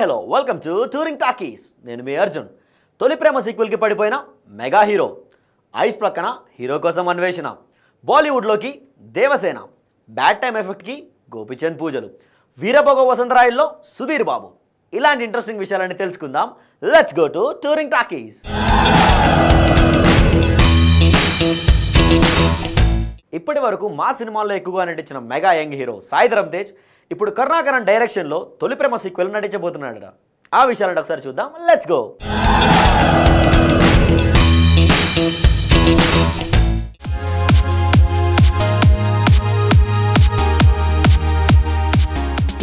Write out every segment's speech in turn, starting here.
Hello welcome to touring talkies. నేను మీ అర్జున్. తొలి ప్రేమ సీక్వెల్కి పడిపోయిన మెగా హీరో, ఐస్ ప్రక్కన హీరో కోసం అన్వేషణ, బాలీవుడ్లోకి దేవసేన, బ్యాడ్ టైమ్ ఎఫెక్ట్కి గోపిచంద్ పూజలు, వీరభోగ వసంతరాయల్లో సుధీర్ బాబు, ఇలాంటి ఇంట్రెస్టింగ్ విషయాలన్నీ తెలుసుకుందాం. Let's go to touring talkies. ఇప్పటి వరకు మా సినిమాల్లో ఎక్కువగా నటించిన mega young hero Sai Dharam Tej ఇప్పుడు కరుణాకరన్ డైరెక్షన్లో తొలి ప్రేమ సీక్వెల్ నటించబోతున్నాడట. ఆ విషయాలను ఒకసారి చూద్దాం. Let's go.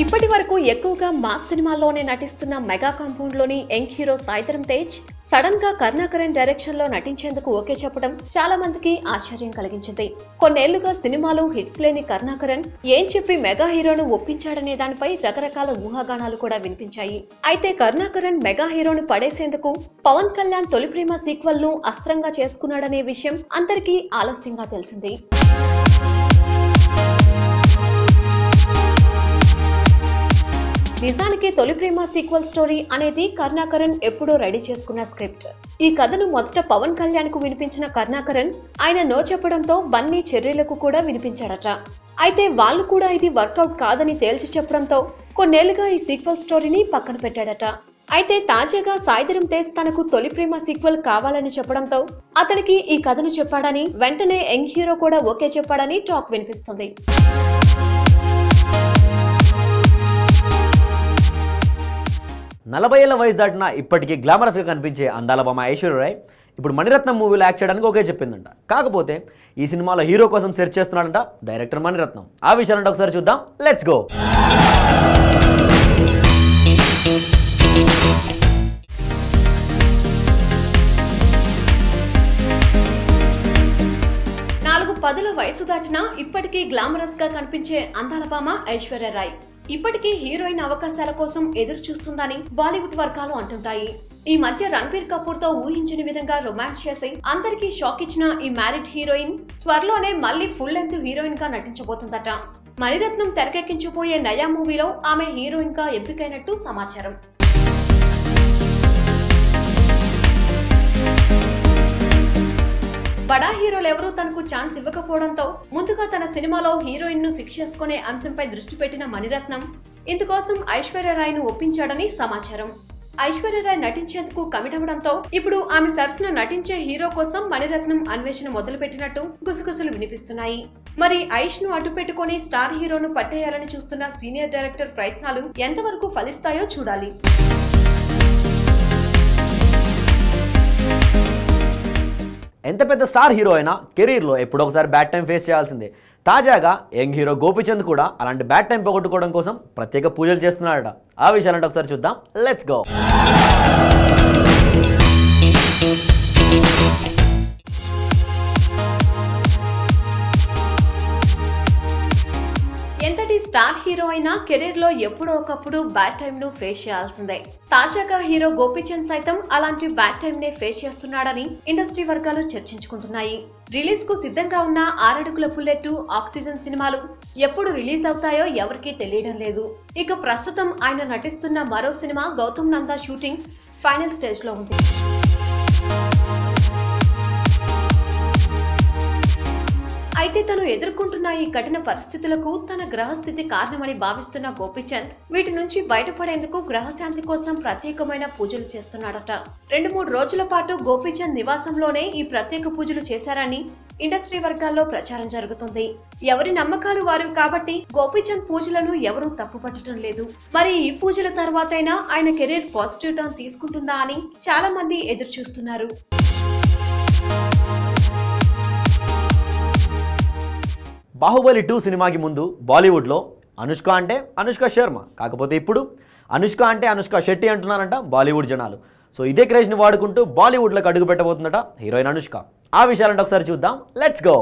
ఇప్పటి వరకు ఎక్కువగా మాస్ సినిమాల్లోనే నటిస్తున్న మెగా కాంపౌండ్ లోని young hero Sai Dharam Tej sudden గా కరుణాకరన్ డైరెక్షన్ లో నటించేందుకు ఓకే చెప్పడం చాలా మందికి ఆశ్చర్యం కలిగించింది. కొన్నేళ్లుగా సినిమాలు హిట్స్ లేని కరుణాకరన్ ఏం చెప్పి మెగా హీరోను ఒప్పించాడనే దానిపై రకరకాల ఊహాగానాలు కూడా వినిపించాయి. అయితే కరుణాకరన్ మెగా హీరోను పడేసేందుకు పవన్ కళ్యాణ్ తొలి ప్రేమ సీక్వెల్ ను అస్త్రంగా చేసుకున్నాడనే విషయం అందరికీ ఆలస్యంగా తెలిసింది. నిజానికి తొలి ప్రేమ సీక్వెల్ స్టోరీ అనేది కరుణాకరన్ ఎప్పుడో రెడీ చేసుకున్న స్క్రిప్ట్. ఈ కథను మొదట పవన్ కళ్యాణ్ కు వినిపించిన కరుణాకరన్ ఆయన నో చెప్పడంతో బన్నీ చెర్రీలకు కూడా వినిపించాడట. అయితే వాళ్ళు కూడా ఇది వర్కౌట్ కాదని తేల్చి చెప్పడంతో కొన్నేళ్లుగా ఈ సీక్వెల్ స్టోరీని పక్కన పెట్టాడట. అయితే తాజాగా సాయిధరమ్ తేజ్ తనకు తొలి ప్రేమ సీక్వెల్ కావాలని చెప్పడంతో అతనికి ఈ కథను చెప్పాడని, వెంటనే యంగ్ హీరో కూడా ఓకే చెప్పాడని టాక్ వినిపిస్తుంది. 40 ఏళ్ల వయసు దాటినా ఇప్పటికీ గ్లామరస్గా కనిపించే అందాల బొమ్మ ఐశ్వర్య రాయ్ ఇప్పుడు మణిరత్నం మూవీలో యాక్ట్ చేయడానికి ఓకే చెప్పిందంట. కాకపోతే ఈ సినిమాలో హీరో కోసం సెర్చ్ చేస్తున్నాడంట డైరెక్టర్ మణిరత్నం. ఆ విషయాలంటే ఒకసారి చూద్దాం. Let's go. పదుల వయసు దాటినా ఇప్పటికీ గ్లామరస్ గా కనిపించే అందాల భామ ఐశ్వర్య రాయ్ ఇప్పటికీ హీరోయిన్ అవకాశాల కోసం ఎదురు చూస్తుందని బాలీవుడ్ వర్గాలు అంటుంటాయి. ఈ మధ్య రణబీర్ కపూర్ తో ఊహించని విధంగా రొమాన్స్ చేసి అందరికీ షాక్ ఇచ్చిన ఈ మ్యారిడ్ హీరోయిన్ త్వరలోనే మళ్లీ ఫుల్ లెంత్ హీరోయిన్ గా నటించబోతుందట. మణిరత్నం తెరకెక్కించబోయే నయా మూవీలో ఆమె హీరోయిన్ గా ఎంపికైనట్టు సమాచారం. బడా హీరోలు ఎవరూ తనకు ఛాన్స్ ఇవ్వకపోవడంతో ముందుగా తన సినిమాలో హీరోయిన్ ను ఫిక్స్ చేసుకునే అంశంపై దృష్టి పెట్టిన మణిరత్నం ఇందుకోసం ఐశ్వర్య రాయ్ ను ఒప్పించాడని సమాచారం. ఐశ్వర్య రాయ్ నటించేందుకు కమిట్ అవ్వడంతో ఇప్పుడు ఆమె సరసన నటించే హీరో కోసం మణిరత్నం అన్వేషణ మొదలుపెట్టినట్టు గుసగుసలు వినిపిస్తున్నాయి. మరి ఐష్ ను అడ్డు పెట్టుకుని స్టార్ హీరోను పట్టేయాలని చూస్తున్న సీనియర్ డైరెక్టర్ ప్రయత్నాలు ఎంతవరకు ఫలిస్తాయో చూడాలి. ఎంత పెద్ద స్టార్ హీరో అయినా కెరీర్లో ఎప్పుడో ఒకసారి బ్యాడ్ టైం ఫేస్ చేయాల్సిందే. తాజాగా యంగ్ హీరో గోపిచంద్ కూడా అలాంటి బ్యాడ్ టైం పోగొట్టుకోవడం కోసం ప్రత్యేక పూజలు చేస్తున్నాడట. ఆ విషయాలంటే ఒకసారి చూద్దాం. Let's go. ఎంతటి స్టార్ హీరో అయినా కెరీర్ లో ఎప్పుడో ఒకప్పుడు బ్యాడ్ టైమ్ ను ఫేస్ చేయాల్సిందే. తాజాగా హీరో గోపిచంద్ సైతం అలాంటి బ్యాడ్ టైమ్ నే ఫేస్ చేస్తున్నాడని ఇండస్ట్రీ వర్గాలు చర్చించుకుంటున్నాయి. రిలీజ్ కు సిద్ధంగా ఉన్న 6 అడుగుల బుల్లెట్, ఆక్సిజన్ సినిమాలు ఎప్పుడు రిలీజ్ అవుతాయో ఎవరికీ తెలియడం లేదు. ఇక ప్రస్తుతం ఆయన నటిస్తున్న మరో సినిమా Gautam Nanda shooting final stage లో ఉంది. అయితే తను ఎదుర్కొంటున్న ఈ కఠిన పరిస్థితులకు తన గ్రహస్థితి కారణమని భావిస్తున్న గోపిచంద్ వీటి నుంచి బయటపడేందుకు గ్రహశాంతి కోసం ప్రత్యేకమైన పూజలు చేస్తున్నాడట. 2-3 రోజుల పాటు గోపిచంద్ నివాసంలోనే ఈ ప్రత్యేక పూజలు చేశారని ఇండస్ట్రీ వర్గాల్లో ప్రచారం జరుగుతుంది. ఎవరి నమ్మకాలు వారివి కాబట్టి గోపిచంద్ పూజలను ఎవరూ తప్పుపట్టడం లేదు. మరి ఈ పూజల తర్వాతైనా ఆయన కెరీర్ పాజిటివ్ టర్న్ తీసుకుంటుందా అని చాలా మంది ఎదురు చూస్తున్నారు. బాహుబలి 2 సినిమాకి ముందు బాలీవుడ్లో అనుష్క అంటే అనుష్క శర్మ, కాకపోతే ఇప్పుడు అనుష్క అంటే అనుష్క శెట్టి అంటున్నారంట బాలీవుడ్ జనాలు. సో ఇదే క్రేజ్ని వాడుకుంటూ బాలీవుడ్లోకి అడుగు పెట్టబోతుందట హీరోయిన్ అనుష్క. ఆ విషయాలంటే ఒకసారి చూద్దాం. Let's go.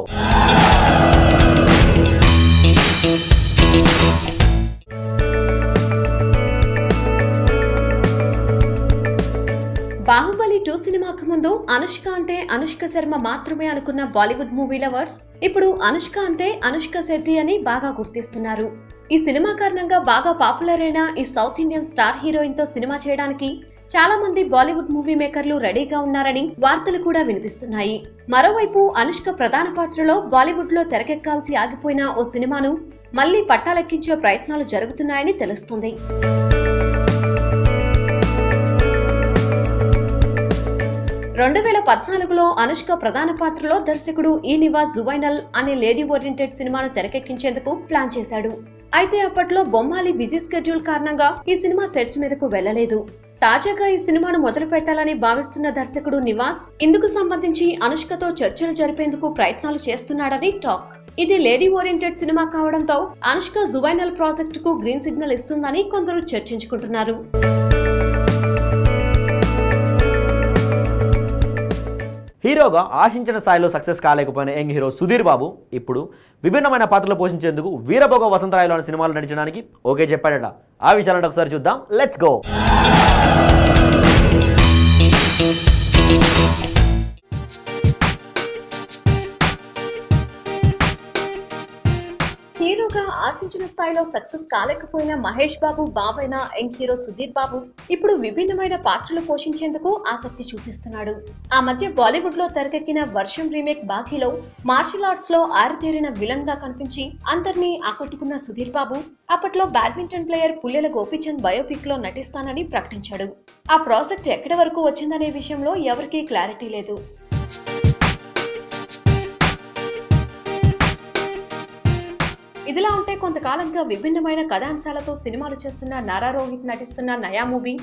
బాహుబలి 2 సినిమాకు ముందు అనుష్క అంటే అనుష్క శర్మ మాత్రమే అనుకున్న బాలీవుడ్ మూవీ లవర్స్ ఇప్పుడు అనుష్క అంటే అనుష్క శెట్టి అని బాగా గుర్తిస్తున్నారు. ఈ సినిమా కారణంగా బాగా పాపులర్ అయిన ఈ సౌత్ ఇండియన్ స్టార్ హీరోయిన్ తో సినిమా చేయడానికి చాలా మంది బాలీవుడ్ మూవీ మేకర్లు రెడీగా ఉన్నారని వార్తలు కూడా వినిపిస్తున్నాయి. మరోవైపు అనుష్క ప్రధాన పాత్రలో బాలీవుడ్ లో తెరకెక్కాల్సి ఆగిపోయిన ఓ సినిమాను మళ్లీ పట్టాలెక్కించే ప్రయత్నాలు జరుగుతున్నాయని తెలుస్తుంది. 2014లో అనుష్క ప్రధాన పాత్రలో దర్శకుడు ఈ నివాస్ జువైనల్ అనే లేడీ ఓరియంటెడ్ సినిమాను తెరకెక్కించేందుకు ప్లాన్ చేశాడు. అయితే అప్పట్లో బొమ్మాలి బిజీ స్కెడ్యూల్ కారణంగా ఈ సినిమా సెట్స్ మీదకు వెళ్లలేదు. తాజాగా ఈ సినిమాను మొదలు పెట్టాలని భావిస్తున్న దర్శకుడు నివాస్ ఇందుకు సంబంధించి అనుష్కతో చర్చలు జరిపేందుకు ప్రయత్నాలు చేస్తున్నాడని టాక్. ఇది లేడీ ఓరియంటెడ్ సినిమా కావడంతో అనుష్క జువైనల్ ప్రాజెక్టుకు గ్రీన్ సిగ్నల్ ఇస్తుందని కొందరు చర్చించుకుంటున్నారు. హీరోగా ఆశించిన స్థాయిలో success కాలేకపోయిన young hero Sudheer Babu ఇప్పుడు విభిన్నమైన పాత్రలు పోషించేందుకు వీరభోగ వసంతరాయలోని సినిమాలు నటించడానికి ఓకే చెప్పాడట. ఆ విషయాలను ఒకసారి చూద్దాం. Let's go. హీరోగా ఆశించిన స్థాయిలో success కాలేకపోయిన Mahesh Babu బాబైన young hero Sudheer Babu ఇప్పుడు విభిన్నమైన పాత్రలు పోషించేందుకు ఆసక్తి చూపిస్తున్నాడు. ఆ మధ్య బాలీవుడ్ లో తెరకెక్కిన వర్షం రీమేక్ బాకీలో మార్షల్ ఆర్ట్స్ లో ఆరితేరిన విలన్ గా కనిపించి అందరినీ ఆకట్టుకున్న సుధీర్ బాబు అప్పట్లో badminton player Pullela Gopichand biopic లో నటిస్తానని ప్రకటించాడు. ఆ ప్రాజెక్ట్ ఎక్కడి వరకు వచ్చిందనే విషయంలో ఎవరికీ క్లారిటీ లేదు. ఇదిలా ఉంటే కొంతకాలంగా విభిన్నమైన కథాంశాలతో సినిమాలు చేస్తున్న నారా రోహిత్ నటిస్తున్న నయా మూవీ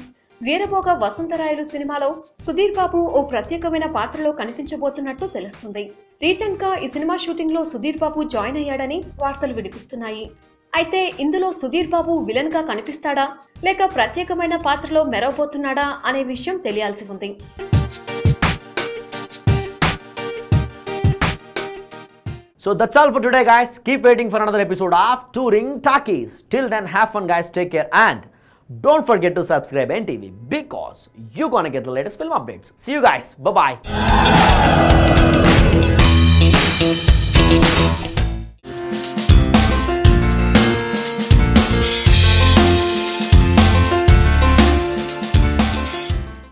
వీరభోగ వసంతరాయలు సినిమాలో సుధీర్ బాబు ఓ ప్రత్యేకమైన పాత్రలో కనిపించబోతున్నట్టు తెలుస్తుంది. రీసెంట్ గా ఈ సినిమా షూటింగ్ లో సుధీర్ బాబు జాయిన్ అయ్యాడని వార్తలు వినిపిస్తున్నాయి. అయితే ఇందులో సుధీర్ బాబు విలన్ గా కనిపిస్తాడా లేక ప్రత్యేకమైన పాత్రలో మెరవబోతున్నాడా అనే విషయం తెలియాల్సి ఉంది. So that's all for today, guys. Keep waiting for another episode of Touring Talkies. Till then, have fun, guys. Take care and don't forget to subscribe NTV because you're gonna get the latest film updates. See you guys. Bye-bye.